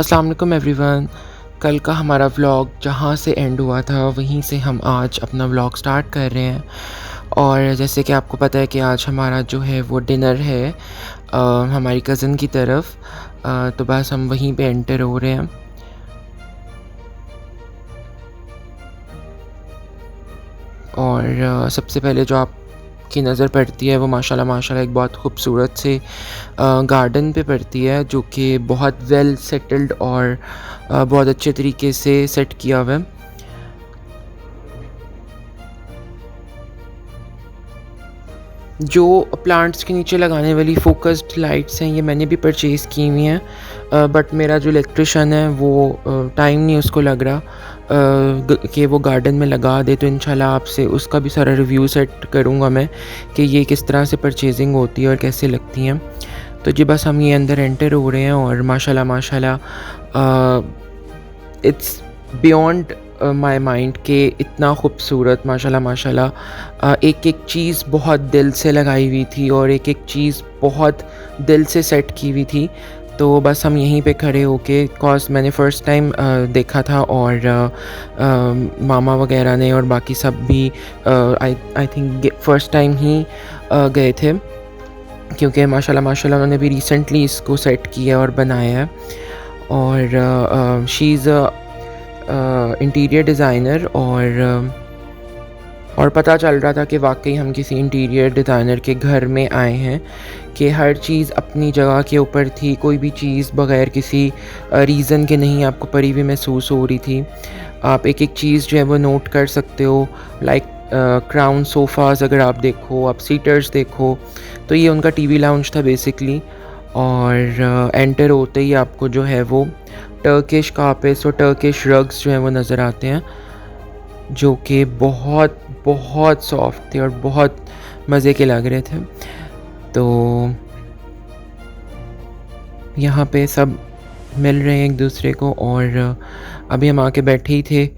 अस्सलाम वालेकुम एवरीवन। कल का हमारा व्लॉग जहाँ से एंड हुआ था वहीं से हम आज अपना व्लॉग स्टार्ट कर रहे हैं। और जैसे कि आपको पता है कि आज हमारा जो है वो डिनर है हमारी कज़न की तरफ। तो बस हम वहीं पे एंटर हो रहे हैं। और सबसे पहले जो आपकी नज़र पड़ती है वो माशाल्लाह एक बहुत खूबसूरत से गार्डन पे पड़ती है, जो कि बहुत वेल सेटल्ड और बहुत अच्छे तरीके से सेट किया हुआ है। जो प्लांट्स के नीचे लगाने वाली फोकस्ड लाइट्स हैं ये मैंने भी परचेज़ की हुई हैं, बट मेरा जो इलेक्ट्रिशियन है वो टाइम नहीं उसको लग रहा कि वो गार्डन में लगा दे। तो इंशाल्लाह आपसे उसका भी सारा रिव्यू सेट करूँगा मैं कि ये किस तरह से परचेजिंग होती है और कैसे लगती हैं। तो जी बस हम ये अंदर एंटर हो रहे हैं और माशाल्लाह इट्स बियॉन्ड माय माइंड के इतना खूबसूरत माशाल्लाह एक एक चीज़ बहुत दिल से लगाई हुई थी और एक एक चीज़ बहुत दिल से सेट की हुई थी। तो बस हम यहीं पे खड़े होके कॉज मैंने फ़र्स्ट टाइम देखा था और मामा वगैरह ने और बाकी सब भी आई थिंक फ़र्स्ट टाइम ही गए थे, क्योंकि माशाल्लाह उन्होंने भी रिसेंटली इसको सेट किया और बनाया है। और शी इज़ इंटीरियर डिज़ाइनर और पता चल रहा था कि वाकई हम किसी इंटीरियर डिज़ाइनर के घर में आए हैं, कि हर चीज़ अपनी जगह के ऊपर थी। कोई भी चीज़ बग़ैर किसी रीज़न के नहीं आपको पड़ी हुई महसूस हो रही थी। आप एक एक चीज़ जो है वो नोट कर सकते हो, लाइक क्राउन सोफ़ाज़ अगर आप देखो, आप सीटर्स देखो, तो ये उनका टीवी लाउंज था बेसिकली। और एंटर होते ही आपको जो है वो टर्किश कार्पेट्स और टर्किश रग्स जो हैं वो नज़र आते हैं, जो कि बहुत बहुत सॉफ्ट थे और बहुत मज़े के लग रहे थे। तो यहाँ पे सब मिल रहे हैं एक दूसरे को और अभी हम आके बैठे ही थे।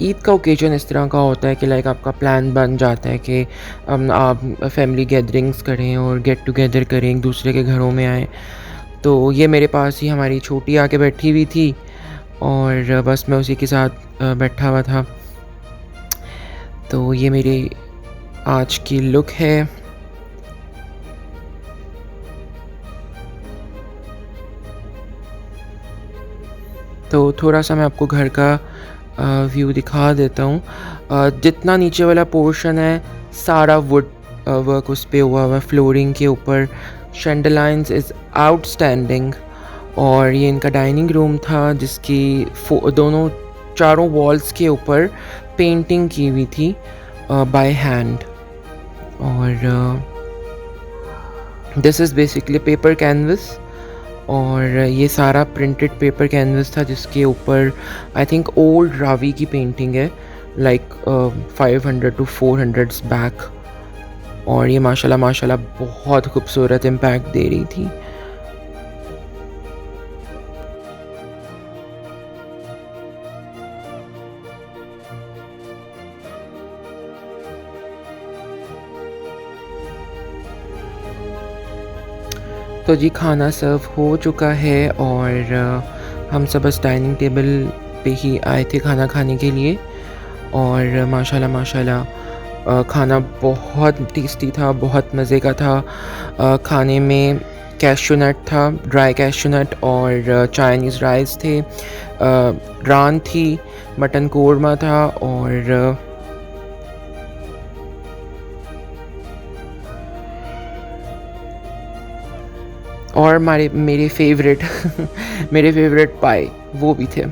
ईद का ओकेजन इस तरह का होता है कि लाइक आपका प्लान बन जाता है कि आप फैमिली गैदरिंग्स करें और गेट टुगेदर करें, एक दूसरे के घरों में आएँ। तो ये मेरे पास ही हमारी छोटी आके बैठी हुई थी और बस मैं उसी के साथ बैठा हुआ था। तो ये मेरी आज की लुक है। तो थोड़ा सा मैं आपको घर का व्यू दिखा देता हूँ। जितना नीचे वाला पोर्शन है सारा वुड वर्क उस पे हुआ हुआ है, फ्लोरिंग के ऊपर शैंडलाइंस इज़ आउटस्टैंडिंग। और ये इनका डाइनिंग रूम था जिसकी दोनों चारों वॉल्स के ऊपर पेंटिंग की हुई थी बाय हैंड। और this is basically paper canvas, और ये सारा प्रिंटेड पेपर कैनवस था जिसके ऊपर आई थिंक ओल्ड रावी की पेंटिंग है, लाइक 500 to 400 बैक। और ये माशाल्लाह बहुत खूबसूरत इम्पैक्ट दे रही थी। तो जी खाना सर्व हो चुका है और हम सब बस डाइनिंग टेबल पे ही आए थे खाना खाने के लिए। और माशाल्लाह खाना बहुत टेस्टी था, बहुत मज़े का था। खाने में कैश्यू नट था, ड्राई कैश्यू नट, और चाइनीज़ राइस थे, रान थी, मटन कोरमा था, और मेरे फेवरेट मेरे फेवरेट पाए वो भी थे।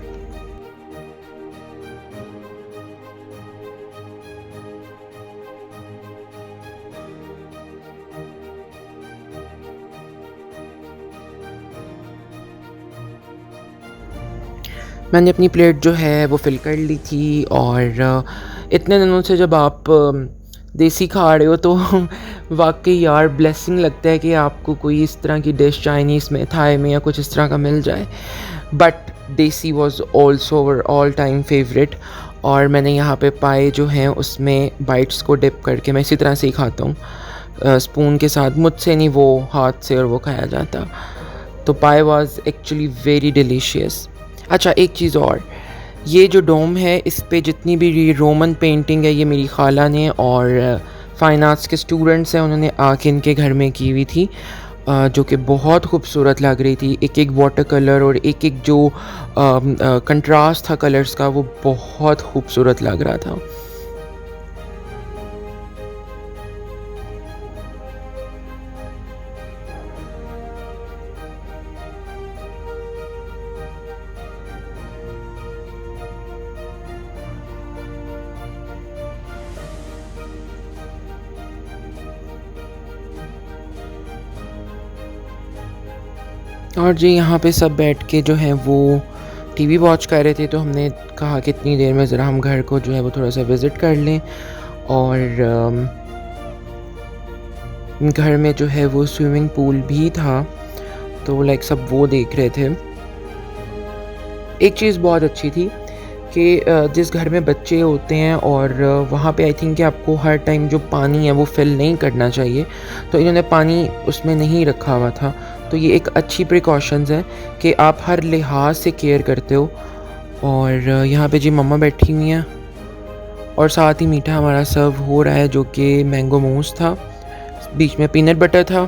मैंने अपनी प्लेट जो है वो फ़िल कर ली थी। और इतने दिनों से जब आप देसी खा रहे हो तो वाकई यार ब्लेसिंग लगता है कि आपको कोई इस तरह की डिश चाइनीज़ में, थाई में या कुछ इस तरह का मिल जाए। बट देसी was also all time favourite. और मैंने यहाँ पे पाए जो हैं उसमें बाइट्स को डिप करके मैं इसी तरह से ही खाता हूँ, स्पून के साथ। मुझसे नहीं वो हाथ से और वो खाया जाता। तो पाए वाज एक्चुअली वेरी डिलीशियस। अच्छा, एक चीज़ और, ये जो डोम है इस पे जितनी भी ये रोमन पेंटिंग है ये मेरी खाला ने और फ़ाइन आर्ट्स के स्टूडेंट्स हैं उन्होंने आके इनके घर में की हुई थी, जो कि बहुत खूबसूरत लग रही थी। एक एक वाटर कलर और एक एक जो कंट्रास्ट था कलर्स का वो बहुत खूबसूरत लग रहा था। और जी यहाँ पे सब बैठ के जो है वो टीवी वॉच कर रहे थे, तो हमने कहा कि इतनी देर में ज़रा हम घर को जो है वो थोड़ा सा विज़िट कर लें। और घर में जो है वो स्विमिंग पूल भी था, तो लाइक सब वो देख रहे थे। एक चीज़ बहुत अच्छी थी कि जिस घर में बच्चे होते हैं और वहाँ पे आई थिंक कि आपको हर टाइम जो पानी है वो फ़िल नहीं करना चाहिए, तो इन्होंने पानी उसमें नहीं रखा हुआ था। तो ये एक अच्छी प्रिकॉशंस है कि आप हर लिहाज से केयर करते हो। और यहाँ पे जी मम्मा बैठी हुई हैं और साथ ही मीठा हमारा सर्व हो रहा है जो कि मैंगो मूस था, बीच में पीनट बटर था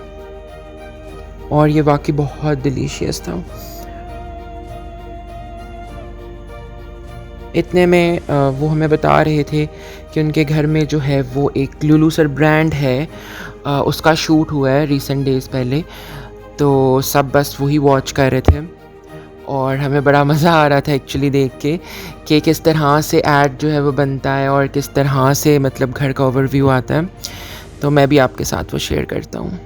और ये वाकई बहुत डिलीशियस था। इतने में वो हमें बता रहे थे कि उनके घर में जो है वो एक लुलू सर ब्रांड है, उसका शूट हुआ है रिसेंट डेज़ पहले, तो सब बस वही वॉच कर रहे थे और हमें बड़ा मज़ा आ रहा था एक्चुअली देख के कि किस तरह से ऐड जो है वो बनता है और किस तरह से मतलब घर का ओवरव्यू आता है। तो मैं भी आपके साथ वो शेयर करता हूँ।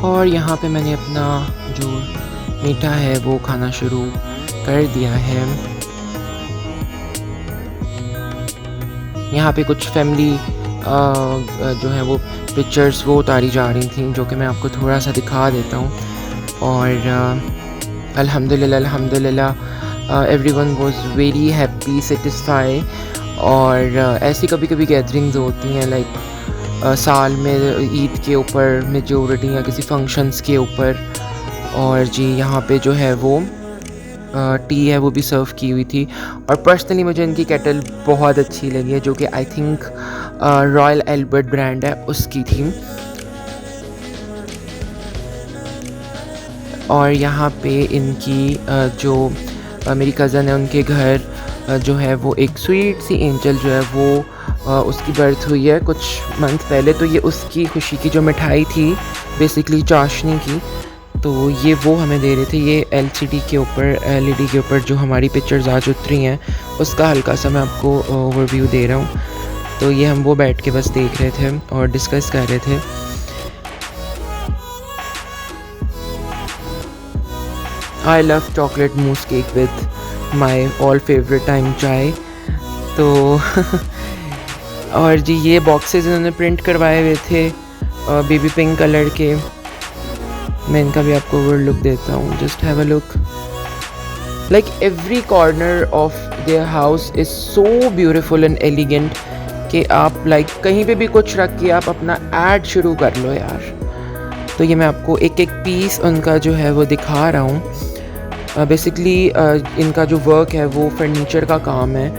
और यहाँ पे मैंने अपना जो मीठा है वो खाना शुरू कर दिया है। यहाँ पे कुछ फैमिली जो है वो पिक्चर्स वो उतारी जा रही थी जो कि मैं आपको थोड़ा सा दिखा देता हूँ। और अल्हम्दुलिल्लाह everyone was very happy satisfy. और ऐसी कभी कभी गैदरिंग्स होती हैं लाइक साल में ईद के ऊपर मेजोरिटी या किसी फंक्शंस के ऊपर। और जी यहाँ पे जो है वो टी है वो भी सर्व की हुई थी और पर्सनली मुझे इनकी केटल बहुत अच्छी लगी है जो कि I think royal Albert brand है उसकी थी। और यहाँ पे इनकी जो मेरी कज़न है उनके घर जो है वो एक स्वीट सी एंजल जो है वो उसकी बर्थ हुई है कुछ मंथ पहले, तो ये उसकी खुशी की जो मिठाई थी बेसिकली चाशनी की, तो ये वो हमें दे रहे थे। ये एलसीडी के ऊपर एलईडी के ऊपर जो हमारी पिक्चर्स आज उतरी हैं उसका हल्का सा मैं आपको ओवरव्यू दे रहा हूँ। तो ये हम वो बैठ के बस देख रहे थे और डिस्कस कर रहे थे। I love chocolate mousse cake with my all favourite time चाय। तो और जी ये बॉक्सेस इन्होंने प्रिंट करवाए हुए थे बेबी पिंक कलर के। मैं इनका भी आपको ओवर लुक देता हूँ, just have a look. Like every corner of their house is so beautiful and elegant कि आप लाइक कहीं पे भी कुछ रख के आप अपना ऐड शुरू कर लो यार। तो ये मैं आपको एक एक पीस उनका जो है वो दिखा रहा हूँ। बेसिकली इनका जो वर्क है वो फर्नीचर का काम है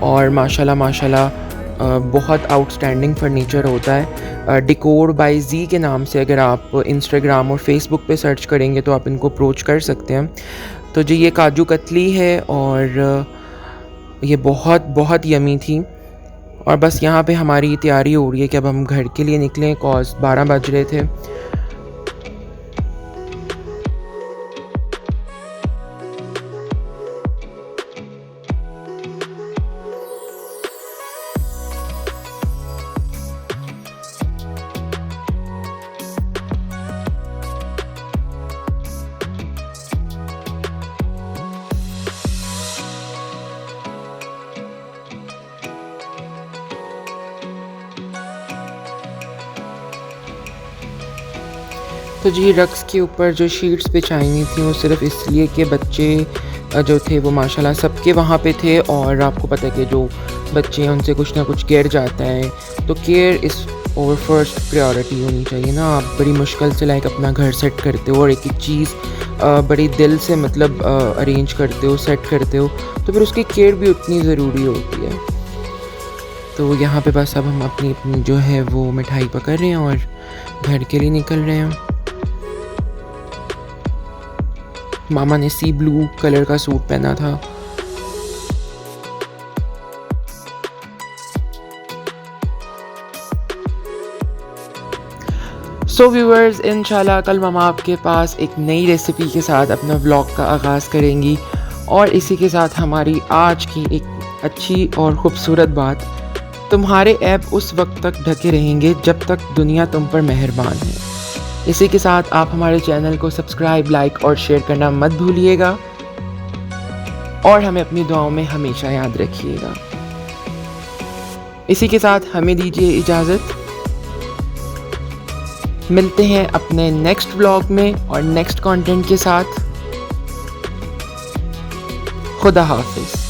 और माशाल्लाह बहुत आउटस्टैंडिंग फर्नीचर होता है। डिकोर बाय जी के नाम से अगर आप इंस्टाग्राम और फेसबुक पे सर्च करेंगे तो आप इनको अप्रोच कर सकते हैं। तो जी ये काजू कतली है और ये बहुत बहुत यमी थी। और बस यहाँ पे हमारी तैयारी हो रही है कि अब हम घर के लिए निकलें, कॉज 12 बज रहे थे। तो जी रक्स के ऊपर जो शीट्स बिछाई हुई थी वो सिर्फ इसलिए कि बच्चे जो थे वो माशाल्लाह सबके वहाँ पे थे, और आपको पता है कि जो बच्चे हैं उनसे कुछ ना कुछ गिर जाता है, तो केयर इज़ और फर्स्ट प्रायोरिटी होनी चाहिए ना। आप बड़ी मुश्किल से लाइक अपना घर सेट करते हो और एक एक चीज़ बड़ी दिल से मतलब अरेंज करते हो, सेट करते हो, तो फिर उसकी केयर भी उतनी ज़रूरी होती है। तो यहाँ पे बस अब हम अपनी अपनी जो है वो मिठाई पकड़ रहे हैं और घर के लिए निकल रहे हैं। मामा ने सी ब्लू कलर का सूट पहना था। सो व्यूअर्स, इंशाल्लाह कल मामा आपके पास एक नई रेसिपी के साथ अपना व्लॉग का आगाज़ करेंगी, और इसी के साथ हमारी आज की एक अच्छी और ख़ूबसूरत बात, तुम्हारे ऐप उस वक्त तक ढके रहेंगे जब तक दुनिया तुम पर मेहरबान है। इसी के साथ आप हमारे चैनल को सब्सक्राइब, लाइक और शेयर करना मत भूलिएगा, और हमें अपनी दुआओं में हमेशा याद रखिएगा। इसी के साथ हमें दीजिए इजाज़त। मिलते हैं अपने नेक्स्ट व्लॉग में और नेक्स्ट कंटेंट के साथ। खुदा हाफिज़।